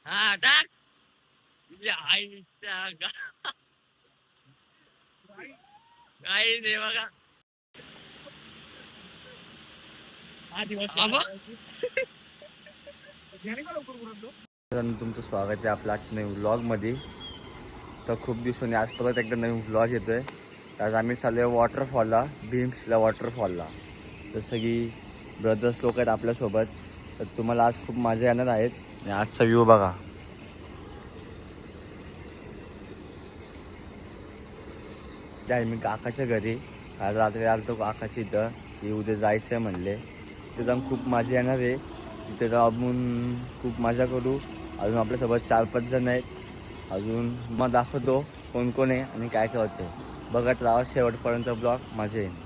हा टाक. आईच्या काही नाही बघा. तुमचं स्वागत आहे आपल्या आजच्या नवीन व्लॉगमध्ये. तर खूप दिवसांनी आज परत एकदा नवीन व्लॉग येतो आहे. आज आम्ही चाललो आहे वॉटरफॉलला, भीम्सला वॉटरफॉलला. तर सगळी ब्रदर्स लोक आहेत आपल्यासोबत. तर तुम्हाला आज खूप मजा येणार आहेत. आणि आजचा व्ह्यू बघा. त्या मी काकाच्या घरी आज रात्री आलो काकाच्या इथं की उद्या जायचं आहे म्हणले. तिथं जाऊन खूप मजा येणार आहे. तिथे जाऊन आपण खूप मजा करू. अजून आपल्यासोबत 4-5 जण आहेत. अजून मग दाखवतो कोण कोण आहे आणि काय काय होते. बघत राहा शेवटपर्यंत ब्लॉग, मजा येईल.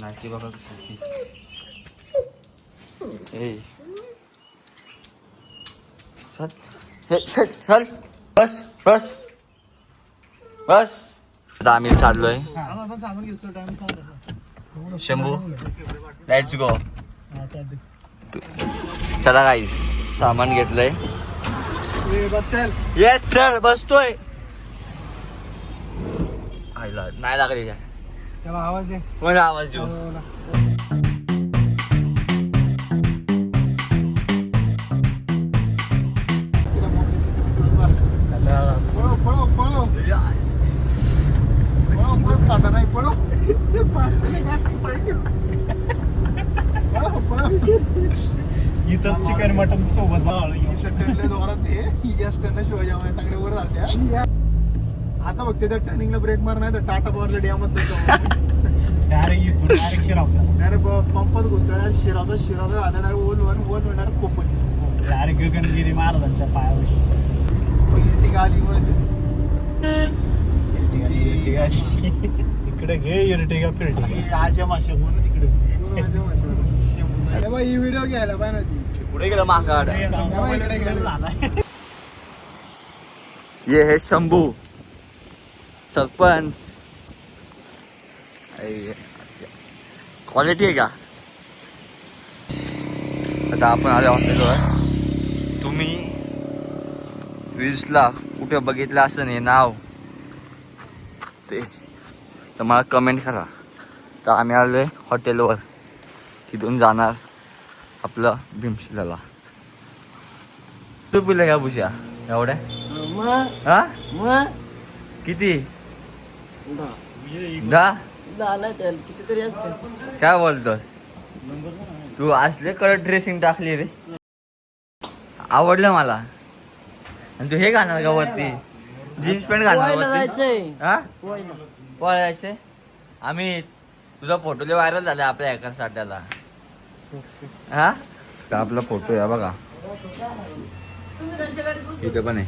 नाची बघा चल बस बस बस. आता आम्ही चाललोय शंभू. Let's go. चला गाईस, सामान घेतलंय. येस सर, बसतोय. नाही लागली आवाज दे. कोण आवाज देऊ. इथं चिकन मटन सोबत आता बघ त्याच्या टर्निंगला ब्रेक मार नाही तर टाटा पॉवरच्या डॅमत डायरेक्ट शिरावता डायरेक्ट पंपात घुसणार शिरावता आला ओल होणार कोपण डायरेक्ट गगनगिरी महाराजांच्या पायावरशी तिकडे घे इरटिगा फिरटिगा आजच्या माशा म्हणून तिकडे ही व्हिडिओ घ्यायला पाहिजे. पुढे गेलं माकाड. ये है शंभू सरपंच. क्वालिटी आहे का. आता आपण आलो हॉस्टेलवर. तुम्ही रील्सला कुठे बघितलं असं नाही नाव ते, तर मला कमेंट करा. तर आम्ही आलो आहे हॉटेलवर. तिथून जाणार आपलं भीमशिलाला. तू पिलं का भुशा एवढ्या. हा किती 10 कितीतरी असते. काय बोलतोस तू. असले कडक ड्रेसिंग टाकली रे. आवडलं मला. आणि तू हे घालणार का वरती, जीन्स पॅन्ट घालणार वरती. हा पळायचे. आम्ही तुझा फोटो लय व्हायरल झाला आपल्या एका साठ्याला. हा आपला फोटो आहे बघा इथे पण आहे.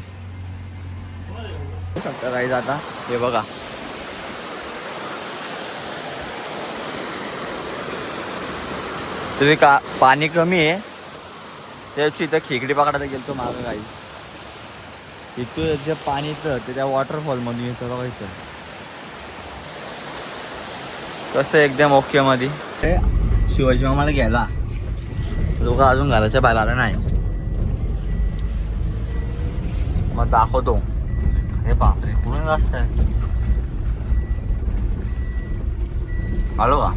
काही जाता हे बघा. तरी का पाणी कमी आहे त्याची इथं खेकडी पकडायला गेलतो मागं काही. इथं जे पाणीचं ते त्या वॉटरफॉल मधून येतं बघायचं. कसं एकदम ओके मध्ये. शिवाजी मामाला घ्यायला लोक अजून घराच्या बाहेर आला नाही. मग दाखवतो. हे बापरे कुठून जास्त आहे. आलो का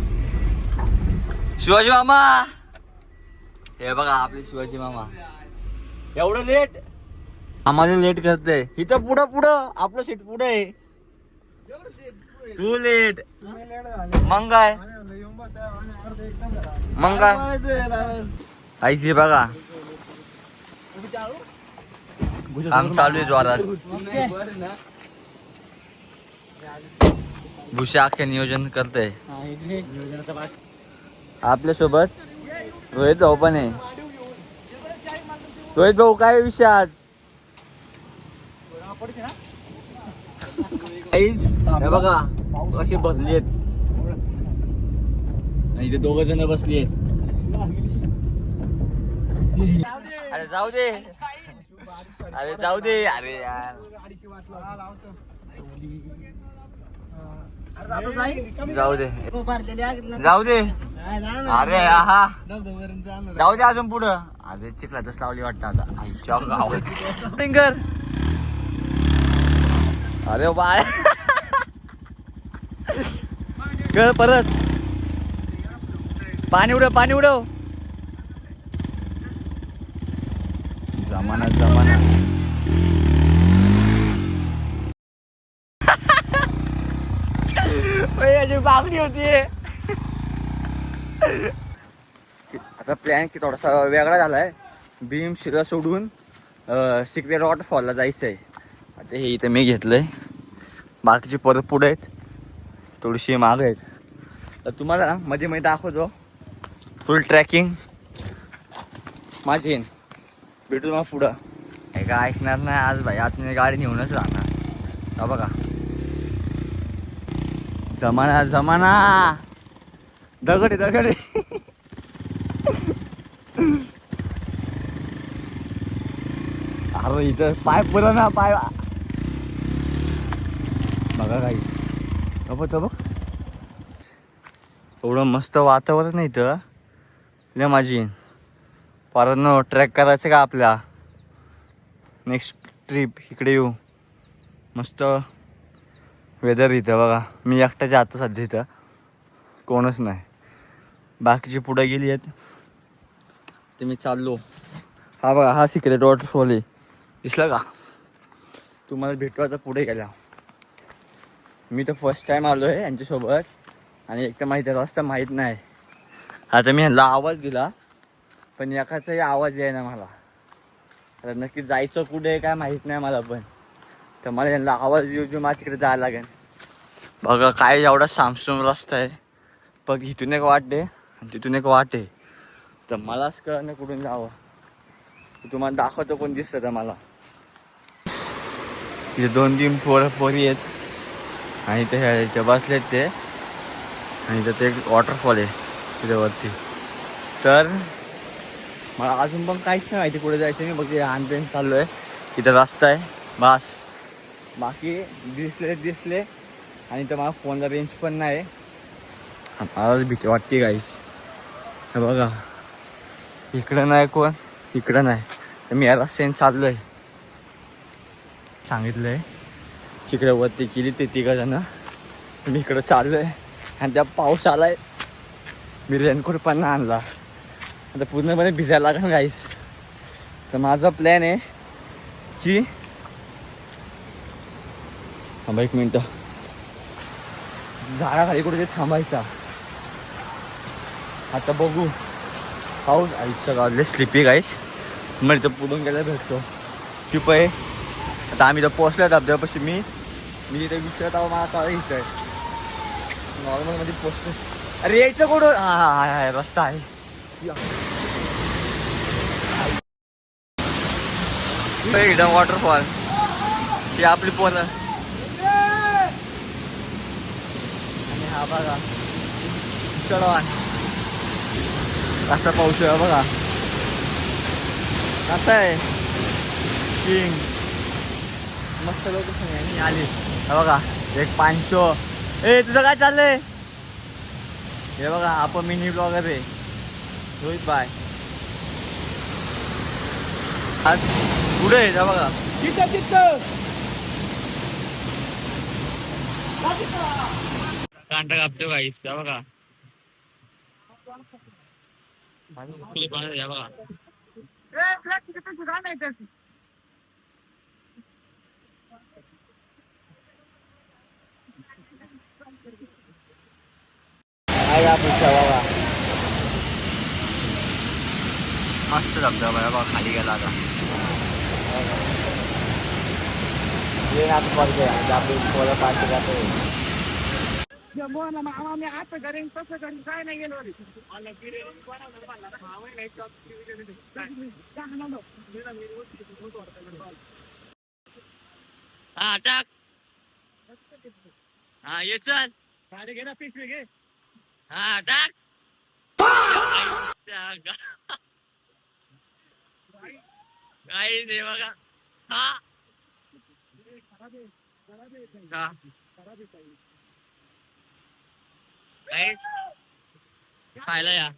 शिवाजी मामा. हे बघा आपले शिवाजी मामा. एवढं लेट आम्हाला लेट करते. इथं पुढं आपलं सीट पुढे आहे. तू लेट मग काय आईची बघा. काम चालू आहे जोरात. भुशा अख्खे नियोजन करते. आपल्या सोबत रोहित भाऊ पण आहे. रोहित भाऊ काय विषय आज. हे बघा कशी बसली आहेत. इथे 2 जण बसली आहेत. अरे जाऊ दे. अरे जाऊ दे. अरे यार जाऊ दे जाऊ दे. अरे हा जाऊ दे अजून पुढं. अरे चिखलातच लावली वाटतं आता आईच्या गावात फिंगर. अरे बाय कर परत. पाणी उडव पाणी उडव. जमाना जमाना. याची बागली होती. आता प्लॅन की थोडासा वेगळा झालाय. भीम शिला सोडून सिक्रेट वॉटरफॉलला जायचंय. आता हे इथं मी घेतलंय. बाकीची परत पुढे आहेत. थोडीशी माग आहेत. तर तुम्हाला मध्ये मध्ये दाखवतो फुल ट्रॅकिंग माझी. भेटू तुम्हाला पुढं. हे काय ऐकणार नाही आज भाई. आतमध्ये गाडी नेऊनच राहणार. हा बघा जमाना जमाना. दगड दगड. अरे इथं पाय पुरा ना पाय. बघा काही बघ एवढं मस्त वातावरण आहे इथं. ले माझी परत ट्रॅक करायचं का आपल्या. नेक्स्ट ट्रिप इकडे येऊ. मस्त वेदर इथं बघा. मी एकटाच्या आता सध्या इथं कोणच नाही. बाकीची पुढे गेली आहेत ते मी चाललो. हा बघा हा सिक्रेट वॉटरफॉल आहे. दिसला का तुम्हाला. भेटू आता पुढे गेल्या. मी तर फर्स्ट टाइम आलो आहे यांच्यासोबत. आणि एक तर माहिती आहे रस्ता माहीत नाही. आता मी ह्यांना आवाज दिला पण एकाचाही आवाज आहे ना मला. आता नक्की जायचं कुठे काय माहीत नाही मला पण. तर मला यांना आवाज देऊ मला तिकडे जायला लागेल. बघा काय एवढा सामसूम रस्ता आहे. बघ इथून एक वाट आहे आणि तिथून एक वाट आहे. तर मलाच कळत नाही कुठून जावं. तुम्हाला दाखवतो कोण दिसतं तर मला. तिथे 2-3 पोरी आहेत आणि ते बसलेत ते. आणि इथं ते एक वॉटरफॉल आहे तिथे वरती. तर मला अजून पण काहीच नाही माहिती पुढे जायचं. मी बघ आणबेन चाललो आहे. इथं रस्ता आहे बस. बाकी दिसले आणि तर मला फोनला रेंज पण नाही. मला भीती वाटते गाईस. हे बघा इकडं नाही कोण इकडं नाही. तर मी या रस्त्याने चाललो आहे. सांगितलं आहे तिकडे वरती केली ते 3 जण. मी इकडं चाललो आहे आणि त्या पाऊस आलाय. मी रेनकोट पण नाही आणला. आता पूर्णपणे भिजायला लागेल गाईस. तर माझा प्लॅन आहे की 1 मिनटं झाडाखाली कुठे थांबायचा. आता बघू पाऊस. आईच्या गावातले स्लिपी गाईस. मग इथं पुढून गेला भेटतो ट्रिप आहे. आता आम्ही तर पोहोचलो धबधब्यापाशी. मी इथे विचारत आहो मला काय इथं आहे. नॉर्मलमध्ये पोहोचतो. अरे यायचं कुठं. हा रस्ता आहे. एकदम वॉटरफॉल ही आपली पोरं. आणि हा बघा चढवान कसा पाऊस आहे बघा. कसा आहे किंग. मस्त लोकेशन आहे. आली बघा एक पांचो. तुझं काय चाललंय. हे बघा आपण मिनी ब्लॉगर आहे रोहित बाय. आज पुढे आहे जा बघा. कांटा कापतो गाईस या बघा. या बघा. काय बघा मस्त धबधबा आहे बघा. खाली गेला आता पडते आपली पोरं पार्टी जातो. काय नाही गेलो. हा टाक. हा ये चल. गाडी घे ना पिशवी घे. हा टाक. काही नाही बघा. हा Guys, खायला या.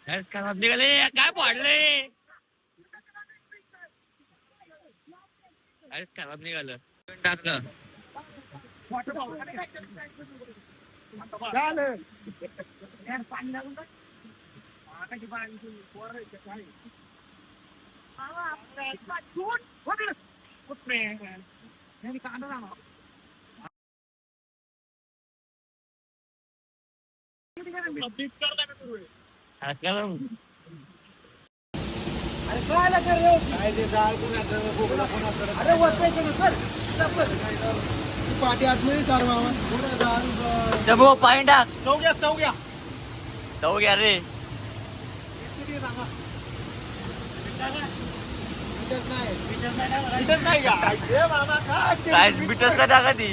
गॅस खराब निघाले काय पडले. गॅस खराब निघालं टाकलं. पाठी आतमध्ये सार मामा जबो पाणी टाक. चौघ्या चौघ्या जाऊ घ्या रे. काय बिटच का टाका ती.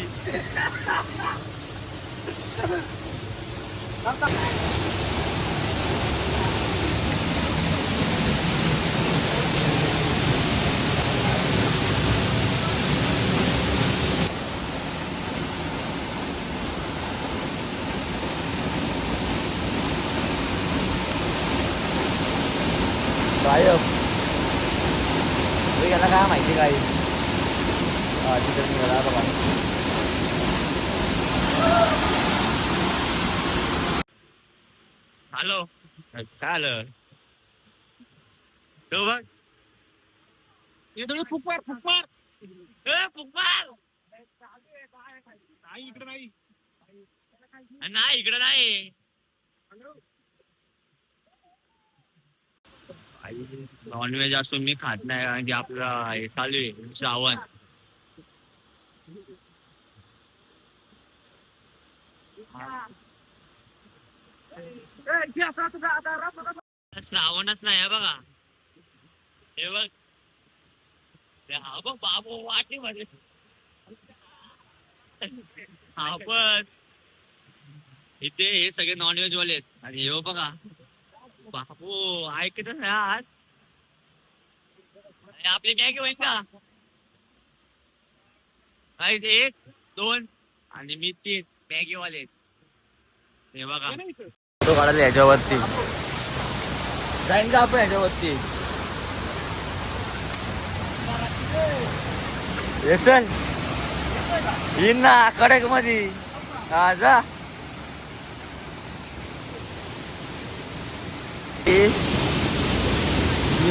गायब याला काय माहिती काय तिथे निघाला बघा. हॅलो काय आलं तो बघ फुकवार फुकवार फुकबार नाही इकडे नाही नाही इकडं नाही. नॉनव्हेज असून मी खात नाही कारण की आपलं हे चालू आहे श्रावण. श्रावणच नाही बघा. हे बघ हा बघ बाबू वाटली मध्ये हा पण इथे हे सगळे नॉनव्हेज वाले आहेत. आणि हे बघा बापू ऐकत आज आपली मॅगी होईल का. एक 2 आणि मी 3 मॅगी वाले. हे बघा तो काढायला ह्याच्यावरती जाईन का आपण ह्याच्यावरती. हे चल येईन ना कडक मध्ये. हा जा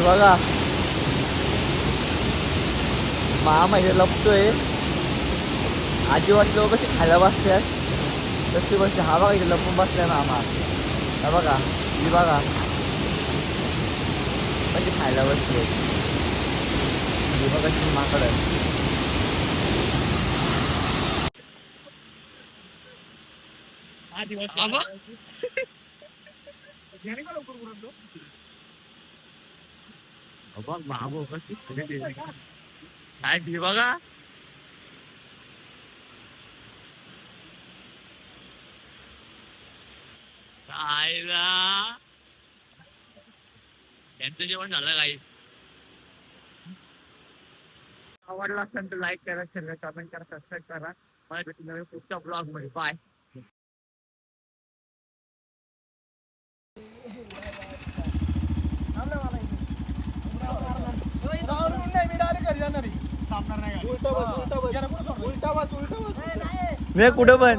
बघा मामा इथे लपतोय. आजी वाटलं कशी खायला बसल्यात तशी बसते. हा बघा इथे लपून बसलाय मामा. हा बघा ही बघा कशी खायला बसले. ही बघा कशी माकड आहे. बघ बाबू कशी काय ती बघा. काय त्यांचं जेवण झालं काही. आवडला असेल तर लाईक करा, शेअर करा, कमेंट करा, सबस्क्राईब करा. मला भेटून पुढच्या ब्लॉग मध्ये. बाय. उलटा बस उलटा बस उलटा बस उलटा बस मी कुठं पण